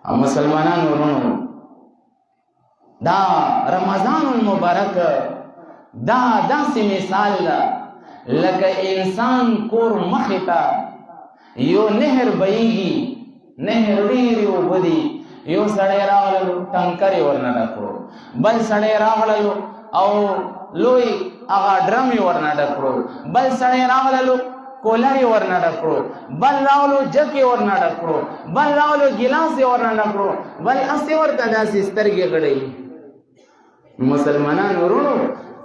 او مسلمانانو ورونو دا رمضان المبارک دا داسې مثال ده لکه انسان کور مخې ته یو نهر بهیږي، نهر ډېرې اوبه دي، یو سړی راغللو ټنکر یې ورنه ډک کړو، بل سړی راغللو او لوی هغه ډرم یې ورنه ډک کړو، بل سړی راغللو کولر یې ورنه ډک کړو، بل راغلو جک یې ورنه ډک کړو، بل راغلو ګیلاس یې ورنه ډک کړو، بل هسې ورته داسې سترګې غړوي. مسلمانان ورونو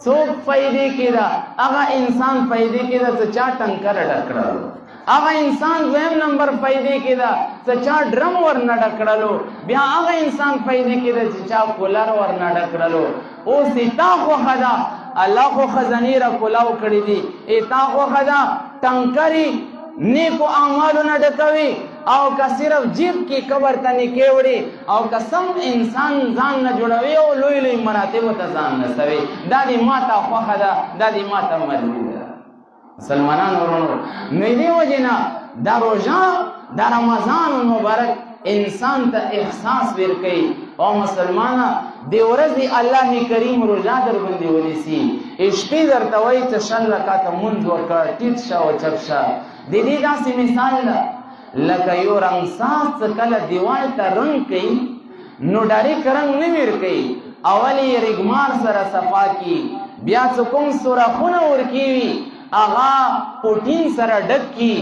څوک فایدې کې ده؟ هغه انسان فایدې کې ده چې چا ټنکر ډک کړلو، هغه انسان دویم نمبر فایدې کې ده چې چا ډرم ورنه ډک کړلو، بیا هغه انسان فایدې کې ده چې چا کولر ورنه ډک کړلو. اوس تا خوښه ده، الله خو خزانې را کولاو کړي دي، تا خوښه ده ټنکرې نیکو اعمالو نه ډکوي او که صرف جیب کې قبر ته نیکې وړي او که سم انسان ځان نه جوړوي او لوی لوی مراتبو ته ځان رسوي، دا دې ما ته خوښه ده، دا دې ما ته مجبور ده. مسلمانانو ورونو نو دې وجې نه دا روژه دا رمضان المبارک انسان ته احساس ورکوي او مسلمانه دې ورځې الله کریم روژه در باندې ونیسي، شپې درته وایي چې 100 رکعته مونځ وکړه، ټیټ شه او چپ شه. د دې داسې مثال ده لکه یو رنګساز چې کله دیوال ته رنګ کوي نو ډایرک رنګ نه ورکوي، اول یې رګمار سره صفا کي، بیا چې کوم سوراخونه ورکوي هغه پوټین سره ډک کي،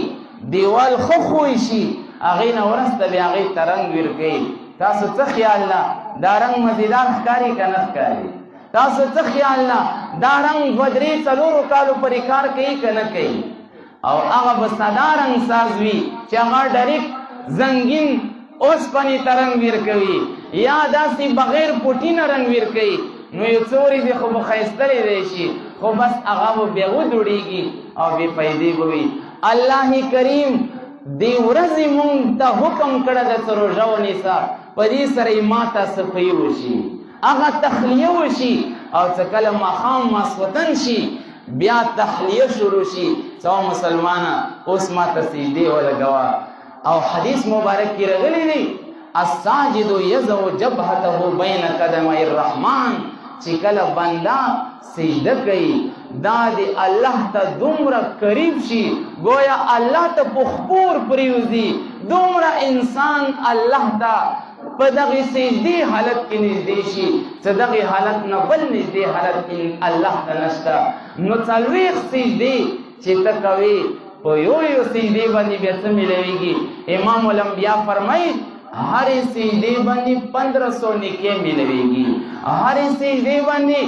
دیوال ښه خوی شي، هغې نه وروسته بیا هغې ته رنګ ورکوي. تاسو څه خیال ده دا رنګ مزیدار ښکاري که نه ښکاري؟ تاسو څه خیال ده دا رنګ 2-3-4 کالو پورې کار کوي که نه کوي؟ او هغه به ساده رنګ ساز وي چې هغه ډایرک زنګین اوسپنې ته رنګ ورکوي یا داسې بغیر پوټینه رنګ ورکوي، نو یو څه ورځې خو به ښایستلی دی شي، خو بس هغه به بیا ودوړېږي او بې فایدې به وي. الله کریم دې ورځې مونږ ته حکم کړی ده چې روژه ونیسه، په دې سره یې ما ته صفایي وشي، هغه تخلیه وشي، او چې کله ماښام ماسخوتن شي بیا تحلیه شروع شي چې مسلمانه اوس ما ته سجدې ولګوه. او حدیث مبارک کې راغلی دی الساجد یضع جبهته بین قدمی الرحمن، چې کله بنده سجده کوي دا د الله ته دومره قریب شي گویا الله ته په خپور پریوزي، دومره انسان الله ته په دغه سجدې حالت کې نږدې شي چې دغه حالت نه بل نږدې حالت کې الله ته نشته. نو 40 سجدې چې ته کوې په یو یو سجدې باندې بیا څه میلاویږي؟ امام الانبیا فرمایي هرې سجدې باندې 1500 نیکۍ میلاویږي، هرې سجدې باندې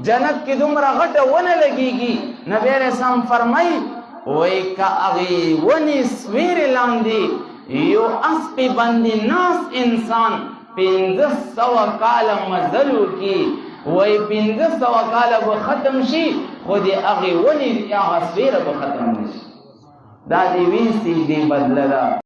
جنت کې دومره غټه ونه لګېږي. نبی علیه السلام فرمایي وایي که هغې ونې سویرې لاندې یو اسپې باندې ناس انسان 1500 کاله مزل وکړي، وایي 1500 کاله به ختم شي خو د هغې ونې هغه سویره به ختم نه شي. دا د یوې سجدې بدله ده.